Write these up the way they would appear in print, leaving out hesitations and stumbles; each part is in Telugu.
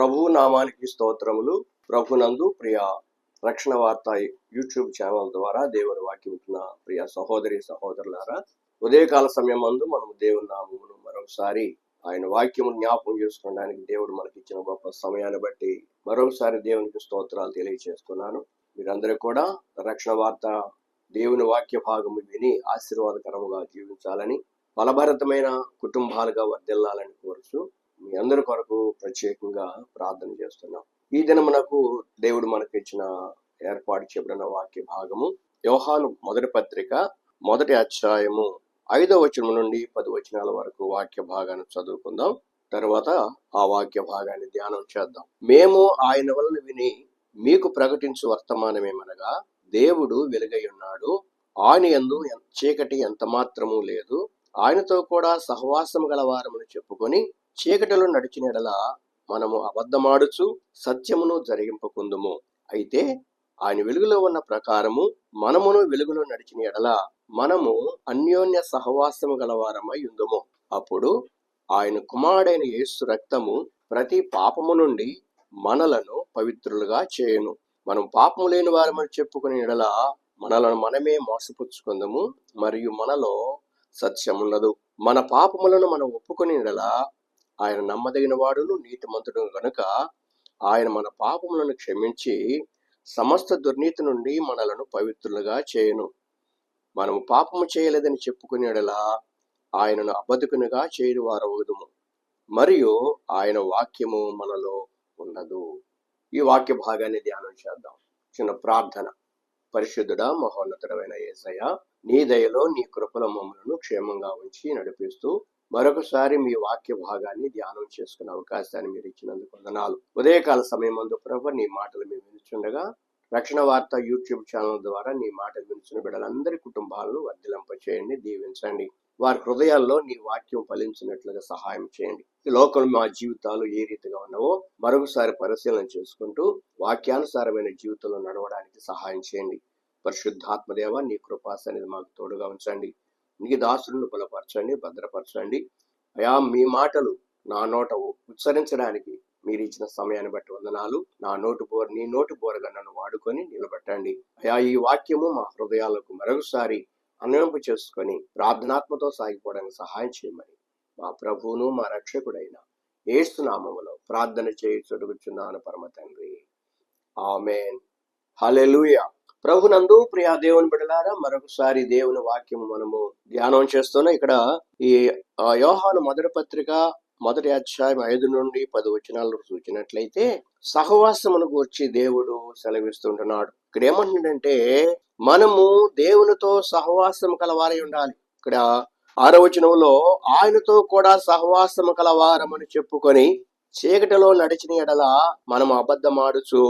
ప్రభు నామానికి స్తోత్రములు. ప్రభునందు ప్రియ రక్షణ వార్త యూట్యూబ్ ఛానల్ ద్వారా దేవుని వాక్యం వింటున్న ప్రియ సహోదరి సహోదరులారా, ఉదయకాల సమయం మందు మనం దేవుని నామమును మరొకసారి ఆయన వాక్యము జ్ఞాపకం చేసుకోవడానికి దేవుడు మనకి ఇచ్చిన గొప్ప సమయాన్ని బట్టి మరొకసారి దేవునికి స్తోత్రాలు తెలియజేస్తున్నాను. మీరందరూ కూడా రక్షణ వార్త దేవుని వాక్య భాగము విని ఆశీర్వాదకరముగా జీవించాలని, బలభరితమైన కుటుంబాలుగా వర్ధిల్లాలని కోరుచు మీ అందరి కొరకు ప్రత్యేకంగా ప్రార్థన చేస్తున్నాం. ఈ దినమునకు దేవుడు మనకి ఇచ్చిన ఏర్పాటు చేయబడిన వాక్య భాగము యోహాను మొదటి పత్రిక 1వ అధ్యాయము 5వ వచనం నుండి 10 వచనాల వరకు వాక్య భాగాన్ని చదువుకుందాం. తర్వాత ఆ వాక్య భాగాన్ని ధ్యానం చేద్దాం. మేము ఆయన వలన విని మీకు ప్రకటించు వర్తమానమేమనగా, దేవుడు వెలుగై ఉన్నాడు, ఆయన యందు చీకటి ఎంత మాత్రము లేదు. ఆయనతో కూడా సహవాసము గల వారమని చెప్పుకొని చీకటిలో నడిచిన ఎడల మనము అబద్ధమాడుచు సత్యమును జరిగింపకుందుము. అయితే ఆయన వెలుగులో ఉన్న ప్రకారము మనమును వెలుగులో నడిచిన ఎడల మనము అన్యోన్య సహవాసము గలవారమై ఉందుము. అప్పుడు ఆయన కుమారుడైన యేసు రక్తము ప్రతి పాపము నుండి మనలను పవిత్రులుగా చేయును. మనం పాపము లేని వారమని చెప్పుకునే ఎడల మనలను మనమే మోసపుచ్చుకుందుము, మరియు మనలో సత్యమున్నదు. మన పాపములను మనం ఒప్పుకునే ఎడల ఆయన నమ్మదగిన వాడును నీతిమంతుడు గనుక ఆయన మన పాపములను క్షమించి సమస్త దుర్నీతి నుండి మనలను పవిత్రులుగా చేయును. మనము పాపము చేయలేదని చెప్పుకునేలా ఆయనను అబద్ధకునిగా చేయని వారవుదుము, మరియు ఆయన వాక్యము మనలో ఉన్నదు. ఈ వాక్య భాగాన్ని ధ్యానం చేద్దాం. చిన్న ప్రార్థన. పరిశుద్ధుడా, మహోన్నతుడమైన యేసయ్య, నీ దయలో నీ కృపలో మమ్మలను క్షేమంగా ఉంచి నడిపిస్తూ మరొకసారి మీ వాక్య భాగాన్ని ధ్యానం చేసుకునే అవకాశాన్ని మీరు ఇచ్చినందుకు వందనాలు. ఉదయకాల సమయం అందు ప్రభు నీ మాటలు మేము వినిచుండగా రక్షణ వార్త యూట్యూబ్ ఛానల్ ద్వారా నీ మాటలు వినిచిన బిడ్డలందరి కుటుంబాలను వర్ధిల్లింప చేయండి, దీవించండి. వారి హృదయాల్లో నీ వాక్యం ఫలించినట్లుగా సహాయం చేయండి. ఈ లోకంలో మా జీవితాలు ఏ రీతిగా ఉన్నావో మరొకసారి పరిశీలన చేసుకుంటూ వాక్యానుసారమైన జీవితంలో నడవడానికి సహాయం చేయండి. పరిశుద్ధాత్మదేవ, నీ కృపాసన్నిధి మాకు తోడుగా ఉంచండి. నీ దాసులను బలపరచండి, భద్రపరచండి. అయా, మీ మాటలు నా నోట ఉచ్చరించడానికి మీరు ఇచ్చిన సమయాన్ని బట్టి వందనాలు. నీ నోటు బోరగా నన్ను వాడుకొని నిలబెట్టండి. అయా, ఈ వాక్యము మా హృదయాలకు మరొకసారి అన్వయింపు చేసుకొని ప్రార్థనాత్మతో సాగిపోవడానికి సహాయం చేయమని మా ప్రభువును మా రక్షకుడైన యేసు నామములో ప్రార్థన చేయి చదువుచున్నాను పరమ తండ్రి, ఆమేన్. హల్లెలూయా. ప్రభునందు ప్రియా దేవుని బిడ్డలారా, మరొకసారి దేవుని వాక్యము మనము ధ్యానం చేస్తున్నాం. ఇక్కడ ఈ యోహాను మొదటి పత్రిక 1వ అధ్యాయం 5 నుండి 10 వచనాలను చూసినట్లయితే సహవాసమును గూర్చి దేవుడు సెలవిస్తుంటున్నాడు. ఇక్కడ ఏమంటున్నాడంటే, మనము దేవునితో సహవాసం కలవారై ఉండాలి. ఇక్కడ 6వ వచనంలో ఆయనతో కూడా సహవాసము కలవారమని చెప్పుకొని చీకటిలో నడిచిన ఎడల మనము అబద్ధమాడుచు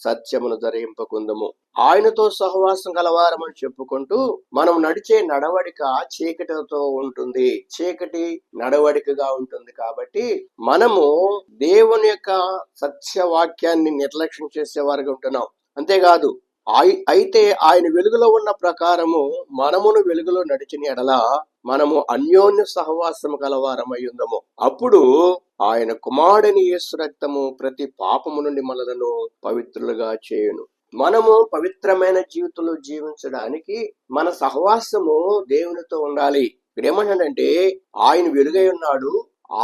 సత్యమును ధరింపకుందము. ఆయనతో సహవాసం కలవారమని చెప్పుకుంటూ మనం నడిచే నడవడిక చీకటితో ఉంటుంది, చీకటి నడవడికగా ఉంటుంది. కాబట్టి మనము దేవుని యొక్క సత్యవాక్యాన్ని నిర్లక్ష్యం చేసేవారుగా ఉంటున్నాం. అంతేకాదు, అయితే ఆయన వెలుగులో ఉన్న ప్రకారము మనమును వెలుగులో నడిచిన ఎడల మనము అన్యోన్య సహవాసము కలవారమై ఉందము. అప్పుడు ఆయన కుమారుడైన యేసు రక్తము ప్రతి పాపము నుండి మనలను పవిత్రులుగా చేయును. మనము పవిత్రమైన జీవితంలో జీవించడానికి మన సహవాసము దేవునితో ఉండాలి. ఇక్కడ ఏమంటాడంటే, ఆయన వెలుగై ఉన్నాడు,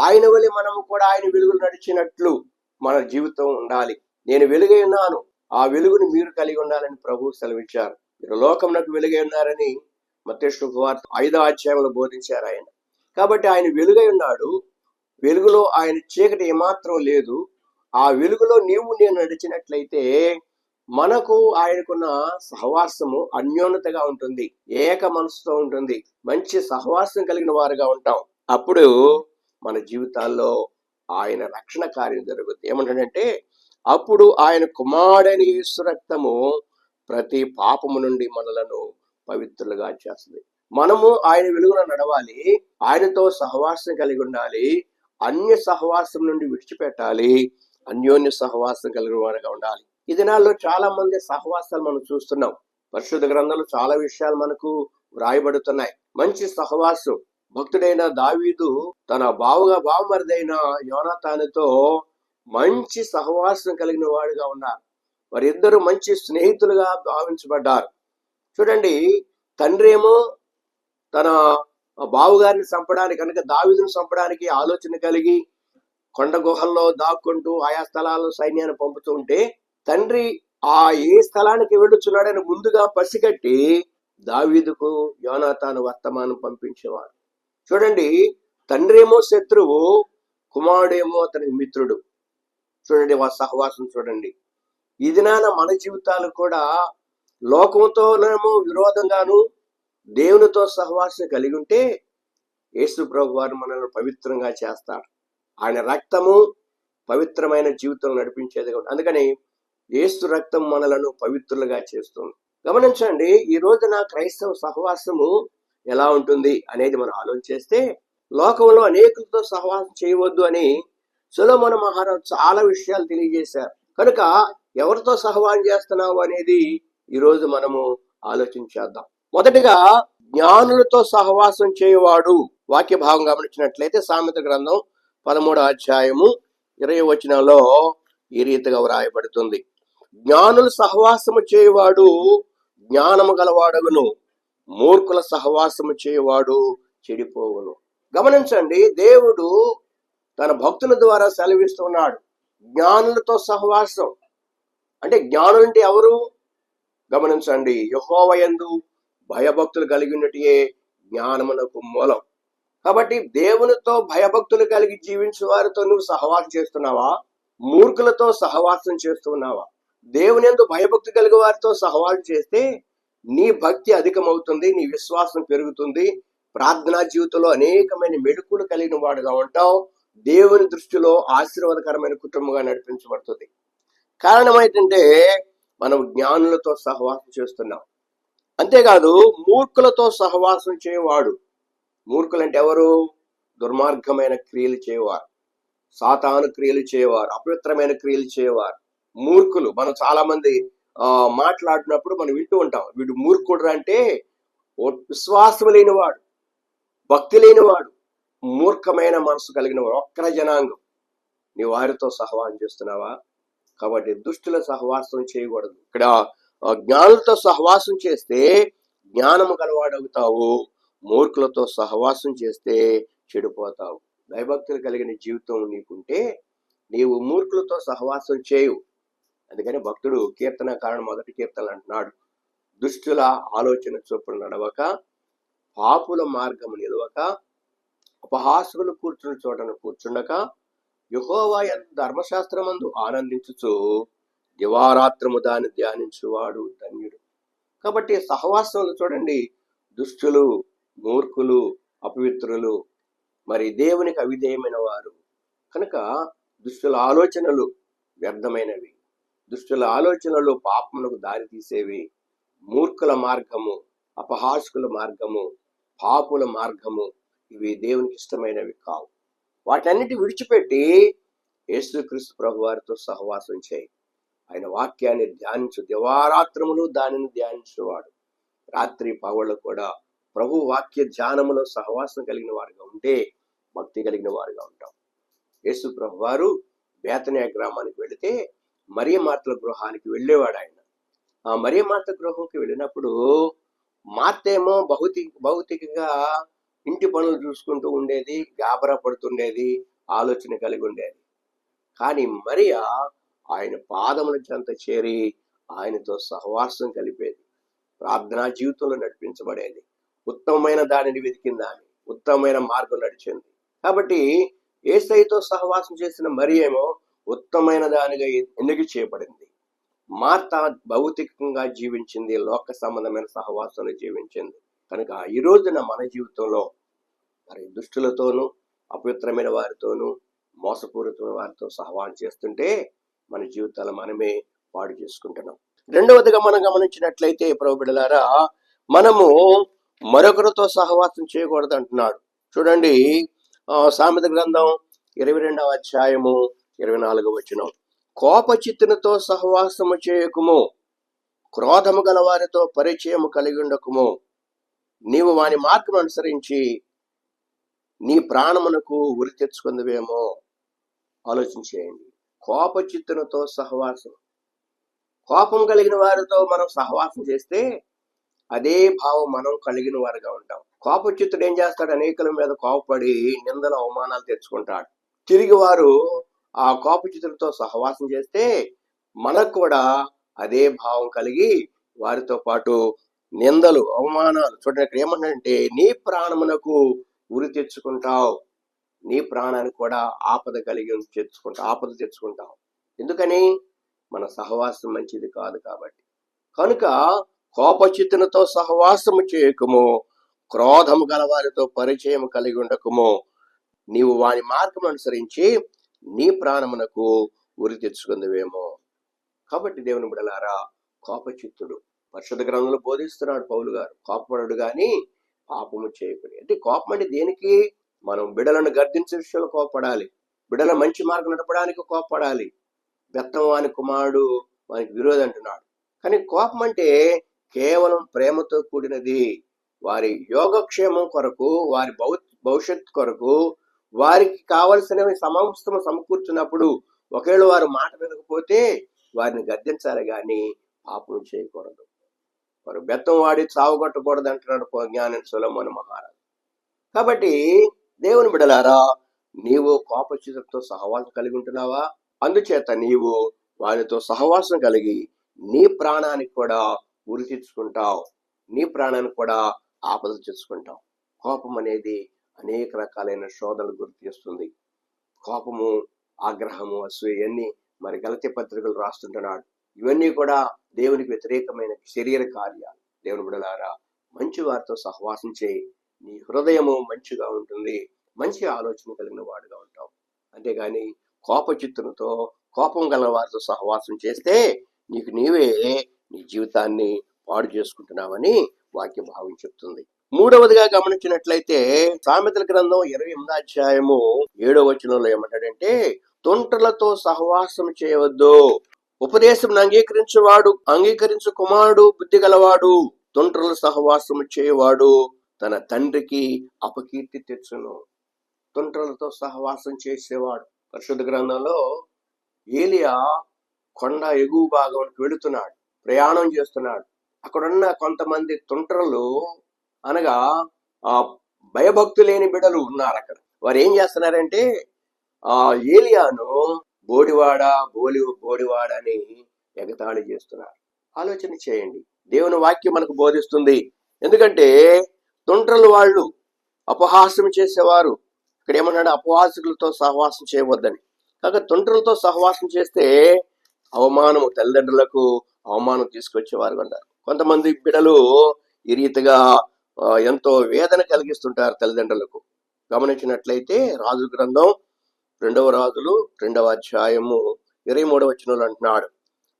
ఆయన వలె మనము కూడా ఆయన వెలుగులు నడిచినట్లు మన జీవితం ఉండాలి. నేను వెలుగై ఉన్నాను, ఆ వెలుగుని మీరు కలిగి ఉండాలని ప్రభు సెలవిచ్చారు. మీరు లోకమునకు వెలుగై ఉన్నారని మత్తయి శుభవార్త 5వ అధ్యాయంలో బోధించారు ఆయన. కాబట్టి ఆయన వెలుగై ఉన్నాడు, వెలుగులో ఆయన చీకటి ఏమాత్రం లేదు. ఆ వెలుగులో నేను నడిచినట్లయితే మనకు ఆయనకున్న సహవాసము అన్యోన్యతగా ఉంటుంది, ఏక మనసుతో ఉంటుంది, మంచి సహవాసం కలిగిన వారుగా ఉంటాం. అప్పుడు మన జీవితాల్లో ఆయన రక్షణ కార్యం జరుగుతుంది. ఏమంటాడంటే, అప్పుడు ఆయన కుమారుడైన యేసు రక్తము ప్రతి పాపము నుండి మనలను పవిత్రులుగా చేస్తుంది. మనము ఆయన వెలుగులో నడవాలి, ఆయనతో సహవాసం కలిగి ఉండాలి, అన్య సహవాసం నుండి విడిచిపెట్టాలి, అన్యోన్య సహవాసం కలిగిన వారుగా ఉండాలి. ఈ దినాల్లో చాలా మంది సహవాసాలు మనం చూస్తున్నాం. పరిశుద్ధ గ్రంథంలో చాలా విషయాలు మనకు వ్రాయబడుతున్నాయి. మంచి సహవాసం. భక్తుడైన దావీదు తన బావమరిదైన యోనాతానుతో మంచి సహవాసం కలిగిన వాడుగా ఉన్నారు. వారిద్దరూ మంచి స్నేహితులుగా భావించబడ్డారు. చూడండి, తండ్రి ఏమో తన బావుగారిని చంపడానికి కనుక దావీదును చంపడానికి ఆలోచన కలిగి కొండ గుహల్లో దాక్కుంటూ ఆయా స్థలాల్లో సైన్యాన్ని పంపుతూ ఉంటే, తండ్రి ఏ స్థలానికి వెళ్ళుచున్నాడని ముందుగా పసిగట్టి దావీదుకు యోనాతాను వర్తమానం పంపించేవాడు. చూడండి, తండ్రి ఏమో శత్రువు, కుమారుడేమో అతనికి మిత్రుడు. చూడండి వారి సహవాసం చూడండి. ఈ దినాన మన జీవితాలు కూడా లోకంతోనేమో విరోధంగాను దేవునితో సహవాసం కలిగి ఉంటే యేసు ప్రభు వారు మనల్ని పవిత్రంగా చేస్తారు. ఆయన రక్తము పవిత్రమైన జీవితం నడిపించేది. అందుకని యేసు రక్తం మనలను పవిత్రులుగా చేస్తుంది. గమనించండి, ఈ రోజున క్రైస్తవ సహవాసము ఎలా ఉంటుంది అనేది మనం ఆలోచిస్తే, లోకంలో అనేకులతో సహవాసం చేయవద్దు అని సొలొమోను మహారాజు చాలా విషయాలు తెలియజేశారు. కనుక ఎవరితో సహవాసం చేస్తున్నావు అనేది ఈరోజు మనము ఆలోచించేద్దాం. మొదటిగా జ్ఞానులతో సహవాసం చేయవాడు. వాక్య భాగం గమనించినట్లయితే సామెత గ్రంథం 13వ అధ్యాయము 20వ వచనంలో ఈ రీతిగా వ్రాయబడుతుంది. జ్ఞానుల సహవాసము చేయవాడు జ్ఞానము గలవాడగును, మూర్ఖుల సహవాసము చేయవాడు చెడిపోవును. గమనించండి, దేవుడు తన భక్తుల ద్వారా సెలవిస్తున్నాడు జ్ఞానులతో సహవాసం. అంటే జ్ఞానులంటే ఎవరు? గమనించండి, యెహోవా యందు భయభక్తులు కలిగినట్టే జ్ఞానమునకు మూలం. కాబట్టి దేవునితో భయభక్తులు కలిగి జీవించే వారితో నువ్వు సహవాసం చేస్తున్నావా? మూర్ఖులతో సహవాసం చేస్తున్నావా? దేవుని యందు భయభక్తి కలిగే వారితో సహవాసం చేస్తే నీ భక్తి అధికమవుతుంది, నీ విశ్వాసం పెరుగుతుంది, ప్రార్థనా జీవితంలో అనేకమైన మెళుకులు కలిగిన వాడుగా ఉంటావు. దేవుని దృష్టిలో ఆశీర్వాదకరమైన కుటుంబంగా నడిపించబడుతుంది. కారణం ఏంటంటే మనం జ్ఞానులతో సహవాసం చేస్తున్నాం. అంతేకాదు, మూర్ఖులతో సహవాసం చేయవాడు. మూర్ఖులంటే ఎవరు? దుర్మార్గమైన క్రియలు చేయవారు, సాతాను క్రియలు చేయవారు, అపవిత్రమైన క్రియలు చేయవారు మూర్ఖులు. మనం చాలా మంది మాట్లాడినప్పుడు మనం వింటూ ఉంటాం, వీడు మూర్ఖుడు అంటే విశ్వాసం లేనివాడు, భక్తి లేనివాడు, మూర్ఖమైన మనసు కలిగిన వాడు, ఒక్కర జనాంగం. నీ వారితో సహవాసం చేస్తున్నావా? కాబట్టి దుష్టుల సహవాసం చేయకూడదు. ఇక్కడ జ్ఞానులతో సహవాసం చేస్తే జ్ఞానము గలవాడవుతావు, మూర్ఖులతో సహవాసం చేస్తే చెడిపోతావు. భయభక్తులు కలిగిన జీవితం నీకుంటే నీవు మూర్ఖులతో సహవాసం చేయు. అందుకని భక్తుడు కీర్తనకారుడు మొదటి కీర్తన అంటున్నాడు, దుష్టుల ఆలోచన చొప్పున నడవక, పాపుల మార్గము నిలవక, అపహాసులు కూర్చుని చోటను కూర్చుండక, యెహోవా యందు ధర్మశాస్త్రమందు ఆనందించుచు దివారాత్రము దాన్ని ధ్యానించువాడు ధన్యుడు. కాబట్టి సహవాసంలో చూడండి, దుష్టులు, మూర్ఖులు, అపవిత్రులు, మరి దేవునికి అవిధేయమైన వారు. కనుక దుష్టుల ఆలోచనలు వ్యర్థమైనవి, దుష్టుల ఆలోచనలు పాపమునకు దారి తీసేవి. మూర్ఖుల మార్గము, అపహాసుకుల మార్గము, పాపుల మార్గము ఇవి దేవునికి ఇష్టమైనవి కావు. వాటన్నిటి విడిచిపెట్టి యేసుక్రీస్తు ప్రభు వారితో సహవాసం చేయి. ఆయన వాక్యాన్ని ధ్యానించు, దివారాత్రములు దానిని ధ్యానించేవాడు. రాత్రి పగళ్ళు కూడా ప్రభు వాక్య ధ్యానములో సహవాసం కలిగిన వారుగా ఉంటే భక్తి కలిగిన వారుగా ఉంటాం. యేసు ప్రభు వారు బేతనియా గ్రామానికి వెళితే మరియమార్తల గృహానికి వెళ్ళేవాడు. ఆయన ఆ మరియమార్త గృహంకి వెళ్ళినప్పుడు మార్తేమో భౌతికంగా ఇంటి పనులు చూసుకుంటూ ఉండేది, గాబరా పడుతుండేది, ఆలోచన కలిగి ఉండేది. కానీ మరియా ఆయన పాదముల చెంత చేరి ఆయనతో సహవాసం కలిపేది, ప్రార్థనా జీవితంలో నడిపించబడేది, ఉత్తమమైన దానిని వెతికిందాని, ఉత్తమమైన మార్గం నడిచింది. కాబట్టి యేసయ్యతో సహవాసం చేసిన మరియేమో ఉత్తమమైన దానిగా ఎన్నిక చేయబడింది. మార్త భౌతికంగా జీవించింది, లోక సంబంధమైన సహవాసంలో జీవించింది. కనుక ఈ రోజున మన జీవితంలో మరి దుష్టులతోనూ, అపవిత్రమైన వారితోనూ, మోసపూరితమైన వారితో సహవాసం చేస్తుంటే మన జీవితాలు మనమే పాడు చేసుకుంటున్నాం. రెండవదిగా మనం గమనించినట్లయితే ప్రభు బిడ్డలారా, మనము మరొకరితో సహవాసం చేయకూడదు అంటున్నాడు. చూడండి, సామెత గ్రంథం 22వ అధ్యాయము 24వ వచనం, కోపచిత్తునితో సహవాసము చేయకుము, క్రోధము గల వారితో పరిచయము కలిగి ఉండకుము, నీవు వాని మార్గం అనుసరించి నీ ప్రాణమునకు ఉరి తెచ్చుకుందువేమో. ఆలోచించేయండి. కోపచిత్తులతో సహవాసం. కోపం కలిగిన వారితో మనం సహవాసం చేస్తే అదే భావం మనం కలిగిన వారుగా ఉంటాం. కోపచిత్తుడు ఏం చేస్తాడు? అనేకుల మీద కోపపడి నిందలు అవమానాలు తెచ్చుకుంటాడు. తిరిగి వారు ఆ కోపచిత్తులతో సహవాసం చేస్తే మనకు కూడా అదే భావం కలిగి వారితో పాటు నిందలు అవమానాలు. చూడండి ఇక్కడ ఏమన్నాడంటే, నీ ప్రాణమునకు ఉరి తెచ్చుకుంటావు, నీ ప్రాణానికి కూడా ఆపద ఆపద తెచ్చుకుంటావు. ఎందుకని? మన సహవాసం మంచిది కాదు కాబట్టి. కనుక కోపచిత్తులతో సహవాసము చేయకము, క్రోధము గల వారితో పరిచయం కలిగి ఉండకము, నీవు వాని మార్గం అనుసరించి నీ ప్రాణమునకు ఉరి తెచ్చుకుందువేమో. కాబట్టి దేవుని బిడ్డలారా, కోపచిత్తుడు పరిశుద్ధ గ్రంథంలో బోధిస్తున్నాడు పౌలు గారు, కోపపడు గాని పాపము చేయకూడదు. అంటే కోపం అంటే దేనికి? మనం బిడ్డలను గర్దించే విషయంలో కోపపడాలి, బిడ్డల మంచి మార్గం నడపడానికి కోపపడాలి. బెత్తం వాని కుమారుడు వానికి విరోధి అంటున్నాడు. కానీ కోపం అంటే కేవలం ప్రేమతో కూడినది. వారి యోగక్షేమం కొరకు, వారి భవిష్యత్తు కొరకు, వారికి కావలసినవి సమస్తము సమకూర్చున్నప్పుడు ఒకవేళ వారు మాట వినకపోతే వారిని గద్దించాలి గాని పాపం చేయకూడదు. వారు బెత్తం వాడి చావుగొట్టకూడదు అంటున్నాడు జ్ఞాని సొలొమోను మహారాజు. కాబట్టి దేవుని బిడ్డలారా, నీవు కోపచిత్తులతో సహవాసం కలిగి ఉంటున్నావా? అందుచేత నీవు వారితో సహవాసం కలిగి నీ ప్రాణానికి కూడా ఉరి తెచ్చుకుంటావు, నీ ప్రాణానికి కూడా ఆపదలు తెచ్చుకుంటావు. కోపం అనేది అనేక రకాలైన శోధనలు గుర్తు చేస్తుంది. కోపము, ఆగ్రహము, అసూయ అన్ని మరి గలతీ పత్రికలు రాస్తుంటున్నాడు. ఇవన్నీ కూడా దేవునికి వ్యతిరేకమైన శరీర కార్యాలు. దేవుని బిడ్డలారా, మంచి వారితో సహవాసం చేయి, నీ హృదయము మంచిగా ఉంటుంది, మంచి ఆలోచన కలిగిన వాడుగా ఉంటావు. అంతేగాని కోపచిత్తులతో, కోపం గల వారితో సహవాసం చేస్తే నీకు నీవే నీ జీవితాన్ని పాడు చేసుకుంటున్నావని వాక్యం భావం చెప్తుంది. మూడవదిగా గమనించినట్లయితే సామెతల గ్రంథం 28వ అధ్యాయము 7వ వచనంలో ఏమంటాడంటే, తొంటలతో సహవాసం చేయవద్దు, ఉపదేశం అంగీకరించు కుమారుడు బుద్ధి గలవాడు, తొంటల సహవాసం చేయవాడు తన తండ్రికి అపకీర్తి తెచ్చును. తొంటలతో సహవాసం చేసేవాడు. పరిశుద్ధ గ్రంథంలో ఏలియా కొండ ఎగువ భాగానికి వెళుతున్నాడు, ప్రయాణం చేస్తున్నాడు. అక్కడున్న కొంతమంది తుంటరులు అనగా భయభక్తు లేని బిడ్డలు ఉన్నారు. అక్కడ వారు ఏం చేస్తున్నారంటే ఏలియాను బోడివాడ అని ఎగతాళి చేస్తున్నారు. ఆలోచన చేయండి, దేవుని వాక్యం మనకు బోధిస్తుంది. ఎందుకంటే తుంటరులు వాళ్ళు అపహాస్యం చేసేవారు. ఇక్కడ ఏమన్నాడు? అపహాసికులతో సహవాసం చేయవద్దని. కాక తుంటరులతో సహవాసం చేస్తే అవమానము, తల్లిదండ్రులకు అవమానం తీసుకొచ్చేవారు అంటారు. కొంతమంది బిడ్డలు ఈ రీతిగా ఎంతో వేదన కలిగిస్తుంటారు తల్లిదండ్రులకు. గమనించినట్లయితే రాజు గ్రంథం 2వ రాజులు 2వ అధ్యాయము 23వ వచనంలో అంటున్నాడు,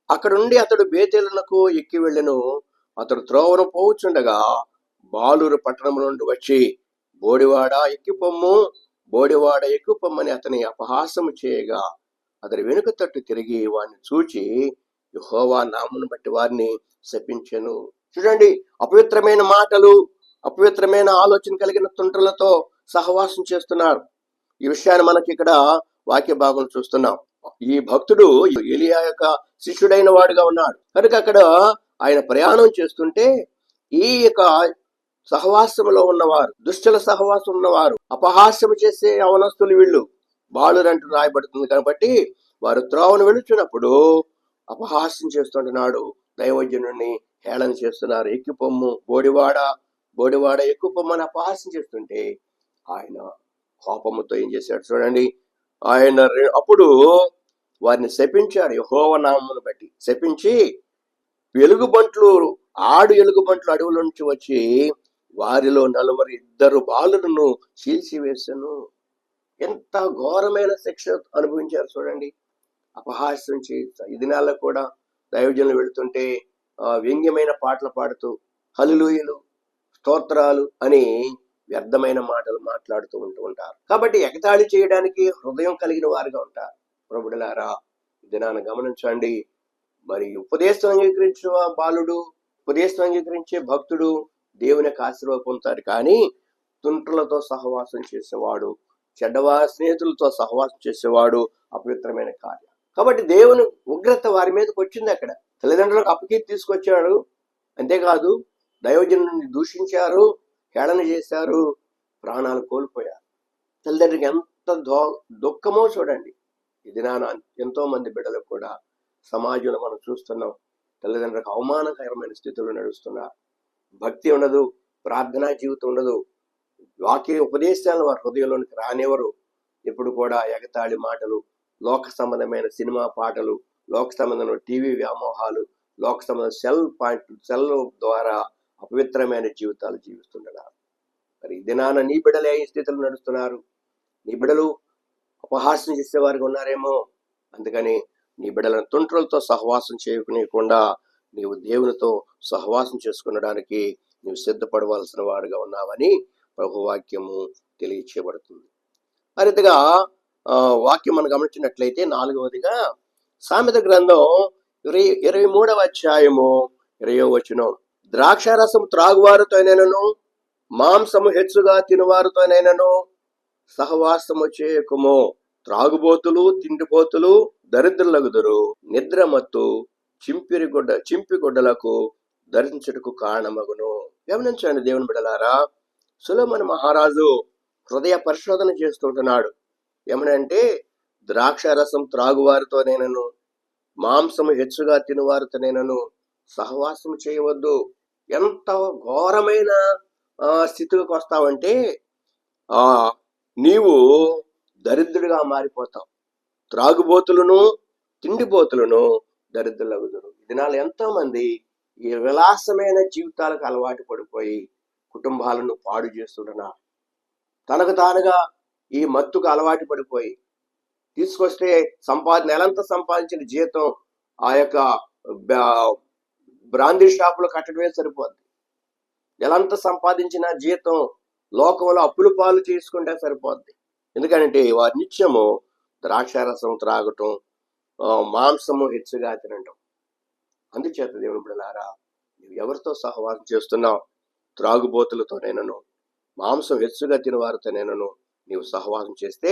అక్కడుండి అతడు బేతేలునకు ఎక్కి వెళ్ళెను. అతడు త్రోవను పోవుచుండగా బాలురు పట్టణం నుండి వచ్చి బోడివాడ ఎక్కుపొమ్మని అతని అపహాసము చేయగా అతని వెనుక తట్టు తిరిగి వారిని చూచి యెహోవా నామమును బట్టి వారిని శపించెను. చూడండి, అపవిత్రమైన మాటలు, అపవిత్రమైన ఆలోచన కలిగిన తుంటలతో సహవాసం చేస్తున్నారు. ఈ విషయాన్ని మనకి ఇక్కడ వాక్య భాగం చూస్తున్నాం. ఈ భక్తుడు ఏలియా యొక్క శిష్యుడైన వాడుగా ఉన్నాడు కనుక అక్కడ ఆయన ప్రయాణం చేస్తుంటే ఈ యొక్క సహవాసంలో ఉన్నవారు, దుష్టుల సహవాసం ఉన్నవారు, అపహాస్యం చేసే అవనస్తులు వీళ్ళు, బాలురంటూ రాయబడుతుంది. కాబట్టి వారు త్రోవను వెళుచున్నప్పుడు అపహాస్యం చేస్తుంటున్నాడు, దైవజనుడిని హేళన చేస్తున్నారు. ఎక్కిపొమ్ము బోడివాడ ఎక్కుపొమ్మని అపహాస్యం చేస్తుంటే ఆయన కోపముతో ఏం చేశాడు చూడండి, ఆయన అప్పుడు వారిని శపించాడు. యెహోవా నామమును బట్టి శపించి ఆడు ఎలుగుబంట్లు అడవుల నుంచి వచ్చి వారిలో 2 బాలులను చీల్చివేశాను. ఎంత ఘోరమైన శిక్ష అనుభవించారు చూడండి. అపహాస్యం చేస్తారు. ఈ దినాల్లో కూడా దైవజనులు వెళుతుంటే వ్యంగ్యమైన పాటలు పాడుతూ హల్లెలూయలు, స్తోత్రాలు అని వ్యర్థమైన మాటలు మాట్లాడుతూ ఉంటారు. కాబట్టి ఎగతాళి చేయడానికి హృదయం కలిగిన వారుగా ఉంటారు. ప్రభువులారా, ఈ దినాన్ని గమనించండి. మరి ఉపదేశం అంగీకరించే బాలుడు, ఉపదేశం అంగీకరించే భక్తుడు దేవుని ఆశీర్వాదం పొందుతారు. కానీ తుంట్రులతో సహవాసం చేసేవాడు, చెడ్డవారి స్నేహితులతో సహవాసం చేసేవాడు అపవిత్రమైన కార్యం. కాబట్టి దేవుని ఉగ్రత వారి మీదకి వచ్చింది. అక్కడ తల్లిదండ్రులకు అప్పకీర్తి తీసుకొచ్చాడు. అంతేకాదు దైవజనుని దూషించారు, హేళన చేశారు, ప్రాణాలు కోల్పోయారు. తల్లిదండ్రికి ఎంత దుఃఖమో చూడండి. ఇది నాన్న ఎంతో మంది బిడ్డలకు కూడా సమాజంలో మనం చూస్తున్నాం. తల్లిదండ్రులకు అవమానకరమైన స్థితిలో నడుస్తున్నారు. భక్తి ఉండదు, ప్రార్థనా జీవితం ఉండదు, వాక్య ఉపదేశాలు వారి హృదయంలోనికి రానివ్వరు. ఇప్పుడు కూడా ఎగతాళి మాటలు, లోక సంబంధమైన సినిమా పాటలు, లోక సంబంధమైన టీవీ వ్యామోహాలు, లోక సంబంధమైన సెల్ ద్వారా అపవిత్రమైన జీవితాలు జీవిస్తున్నారు. మరి దినాన నీ బిడ్డలు ఏ స్థితిలో నడుస్తున్నారు? నీ బిడ్డలు అపహాస్యం చేసేవారికి ఉన్నారేమో. అందుకని నీ బిడ్డలను తుంట్రులతో సహవాసం చేయకుండా నీవు దేవునితో సహవాసం చేసుకునడానికి నీవు సిద్ధపడవలసిన వాడుగా ఉన్నావని ప్రభువాక్యము తెలియచేయబడుతుంది. మరింతగా వాక్యం మనం గమనించినట్లయితే 4వదిగా సామెత గ్రంథం 23వ అధ్యాయము 20వ వచనం, ద్రాక్షారసం త్రాగువారితోనైనను మాంసము హెచ్చుగా తినువారితోనైనను సహవాసము చేయకుము. త్రాగుబోతులు, తిండిపోతులు దరిద్రులగుదురు. నిద్రమత్తు చింపిగుడ్డలకు ధరించుటకు కారణమగును. గమనించండి దేవుని బిడ్డలారా, సొలొమోను మహారాజు హృదయ పరిశోధన చేస్తుంటున్నాడు. ఏమనంటే ద్రాక్షారసం త్రాగువారితోనైనను మాంసము హెచ్చుగా తినువారితోనైనను సహవాసము చేయవద్దు. ఎంత ఘోరమైన స్థితిలోకి వస్తావంటే నీవు దరిద్రుడిగా మారిపోతావు. త్రాగుబోతులను, తిండిపోతులను దరిద్రులగుదురు. దినాలు ఎంతో మంది ఈ విలాసమైన జీవితాలకు అలవాటు పడిపోయి కుటుంబాలను పాడు చేస్తుంటున్నారు. తనకు తానుగా ఈ మత్తుకు అలవాటు పడిపోయి తీసుకొస్తే నెలంతా సంపాదించిన జీతం ఆ యొక్క బ్రాందీ షాపులో కట్టడమే సరిపోద్ది. నెలంతా సంపాదించిన జీతం లోకంలో అప్పుల పాలు చేసుకుంటే సరిపోద్ది. ఎందుకంటే వారి నిత్యము ద్రాక్షారసం త్రాగటం, మాంసము హెచ్చుగా తినటం. అందుచేత దేవుని బిడ్డలారా, నువ్వు ఎవరితో సహవాసం చేస్తున్నావు? త్రాగుబోతులతోనైనను మాంసం హెచ్చుగా తినవారితోనైనను నీవు సహవాసం చేస్తే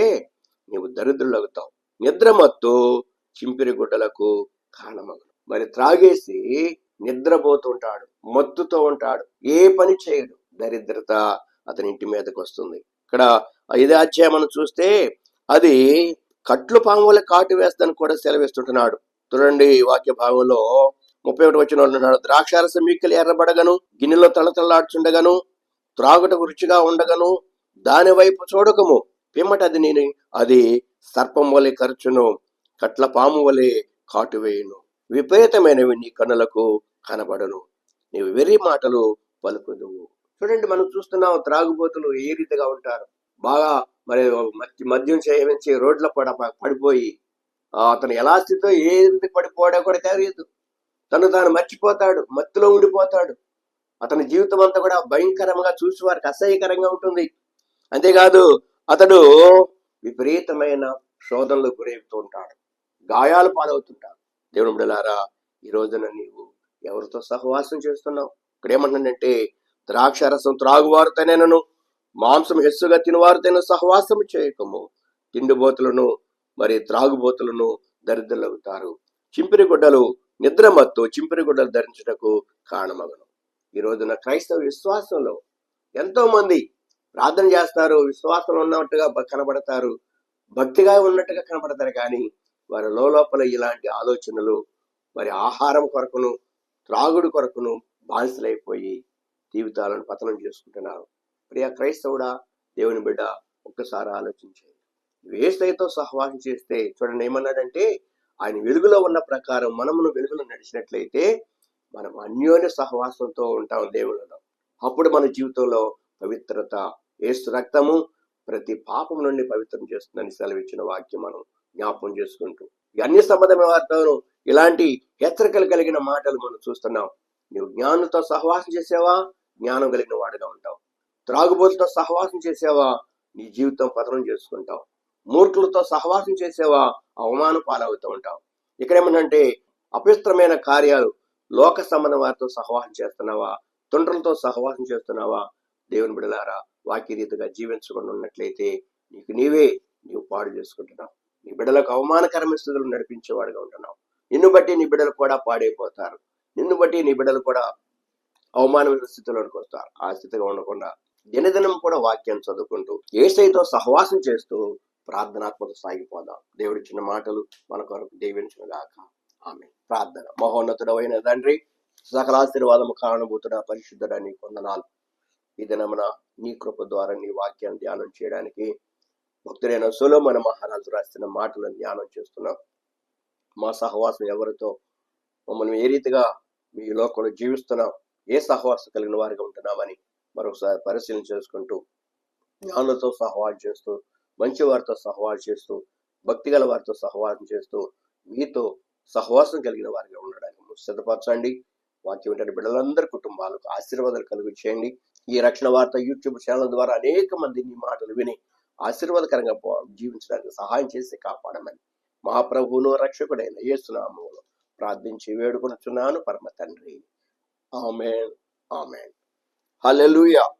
నీవు దరిద్రులవుతావు. నిద్రమత్తు చింపిరిగుడ్డలకు కారణమగును. మరి త్రాగేసి నిద్రపోతుంటాడు, మత్తుతో ఉంటాడు, ఏ పని చేయడు. దరిద్రత అతని ఇంటి మీదకి వస్తుంది. ఇక్కడ 5వ అధ్యాయం మనం చూస్తే అది కట్లు పాము వల్ల కాటు వేస్తాను కూడా సెలవిస్తుంటున్నాడు. చూడండి వాక్య భాగంలో 31వ వచనంలో ఉన్నాడు, ద్రాక్షారసం మీక్కలు ఎర్రబడగను, గిన్నెలో తళతళలాడుచుండగను, త్రాగుటకు రుచిగా ఉండగను, దాని వైపు చూడకము, పిమ్మట అది సర్పం వలె ఖర్చును, కట్ల పాము వలె కాటు వేయును, విపరీతమైనవి నీ కన్నులకు కనబడను, నీవు వెర్రి మాటలు పలుకుదువు. చూడండి, మనం చూస్తున్నాం త్రాగుబోతులు ఏ రీతిగా ఉంటారు. బాగా మరి మద్యం సేవించి రోడ్ల పడిపోయి అతను ఎలా స్థితిలో ఏ రీతి పడిపోవడా కూడా తెలియదు. తను తాను మర్చిపోతాడు, మత్తులో ఉండిపోతాడు. అతని జీవితం అంతా కూడా భయంకరంగా చూసి వారికి అసహ్యకరంగా ఉంటుంది. అంతేకాదు అతడు విపరీతమైన శోధనలు గురవుతూ ఉంటాడు, గాయాలు పాలవుతుంటాడు. దేవుని బిడ్డలారా, ఈ రోజున నీవు ఎవరితో సహవాసం చేస్తున్నావు? ఇక్కడ ఏమంటుందంటే ద్రాక్షారసం త్రాగువారితోనైనను మాంసం హెస్సుగా తినవారితోనూ సహవాసము చేయకము. తిండిబోతులను మరి త్రాగుబోతులను దరిద్రులవుతారు. చింపిరిగుడ్డలు నిద్రమత్తు చింపిరిగుడ్డలు ధరించుటకు కారణమగను. ఈ రోజున క్రైస్తవ విశ్వాసంలో ఎంతో మంది ప్రార్థన చేస్తారు, విశ్వాసంలో ఉన్నట్టుగా కనబడతారు, భక్తిగా ఉన్నట్టుగా కనబడతారు. కానీ వారి లోపల ఇలాంటి ఆలోచనలు, మరి ఆహారం కొరకును త్రాగుడు కొరకును బానిసలైపోయి జీవితాలను పతనం చేసుకుంటున్నారు. ప్రియ క్రైస్తవుడా, దేవుని బిడ్డ, ఒక్కసారి ఆలోచించే యేసుతో సహవాసం చేస్తే చూడండి ఏమన్నాడంటే, ఆయన వెలుగులో ఉన్న ప్రకారం మనమును వెలుగులో నడిచినట్లయితే మనం అన్యోన్య సహవాసంతో ఉంటాం దేవునిలో. అప్పుడు మన జీవితంలో పవిత్రత, యేసు రక్తము ప్రతి పాపం నుండి పవిత్రం చేస్తుందని సెలవిచ్చిన వాక్యం మనం జ్ఞాపకం చేసుకుంటూ ఈ అన్య సంబంధమైన వారితోనూ ఇలాంటి హెచ్చరికలు కలిగిన మాటలు మనం చూస్తున్నాం. నీవు జ్ఞానంతో సహవాసం చేసావా, జ్ఞానం కలిగిన వాడుగా ఉంటావు. త్రాగుబోతుతో సహవాసం చేసావా, నీ జీవితం పతనం చేసుకుంటావు. మూర్ఖులతో సహవాసం చేసావా, అవమానం పాలవుతూ ఉంటావు. ఇక్కడ ఏమంటే అపవిత్రమైన కార్యాలు, లోక సంబంధం వారితో సహవాసం చేస్తున్నావా, తుండ్రులతో సహవాసం చేస్తున్నావా? దేవుని బిడ్డలారా, వాక్య రీతిగా జీవించకుండా ఉన్నట్లయితే నీవు పాడు చేసుకుంటున్నావు. నీ బిడ్డలకు అవమానకరమైన స్థితులు నడిపించేవాడుగా ఉంటున్నావు. నిన్ను బట్టి నీ బిడ్డలు కూడా పాడైపోతారు. నిన్ను బట్టి నీ బిడ్డలు కూడా అవమానమైన స్థితిలోకి వస్తారు. ఆ స్థితిగా ఉండకుండా దినదినం కూడా వాక్యం చదువుకుంటూ యేసయ్యతో సహవాసం చేస్తూ ప్రార్థనాత్మక సాగిపోదాం. దేవుడి చిన్న మాటలు మన కొరకు దీవించును గాక. ఆమేన్. ప్రార్థన. మహోన్నతుడైన తండ్రి, సకల ఆశీర్వాదము కారణభూతుడ పరిశుద్ధుడా నీ వందనాలు. ఈ దినమున నీ కృప ద్వారా నీ వాక్యాన్ని ధ్యానం చేయడానికి భక్తుడైన సొలొమోను మహారాజు రాసిన మాటలను ధ్యానం చేస్తున్నాం. మా సహవాసం ఎవరితో, మమ్మల్ని ఏ రీతిగా మీ లోకంలో జీవిస్తున్నాం, ఏ సహవాసం కలిగిన వారిగా ఉంటున్నామని మరొకసారి పరిశీలన చేసుకుంటూ జ్ఞానులతో సహవాసం చేస్తూ, మంచి వారితో సహవాసం చేస్తూ, భక్తి గల వారితో సహవాసం చేస్తూ, మీతో సహవాసం కలిగిన వారిగా ఉండడానికి సిద్ధపరచండి. వాక్యం ఏంటంటే బిడ్డలందరి కుటుంబాలకు ఆశీర్వాదాలు కలుగు చేయండి. ఈ రక్షణ వార్త యూట్యూబ్ ఛానల్ ద్వారా అనేక మంది నీ మాటలు విని ఆశీర్వాదకరంగా జీవించడానికి సహాయం చేసి కాపాడమని మా ప్రభువును రక్షకుడైన యేసు నామములో ప్రార్థించి వేడుకొనుచున్నాను పరమ తండ్రి. ఆమేన్. ఆమేన్. హల్లెలూయా.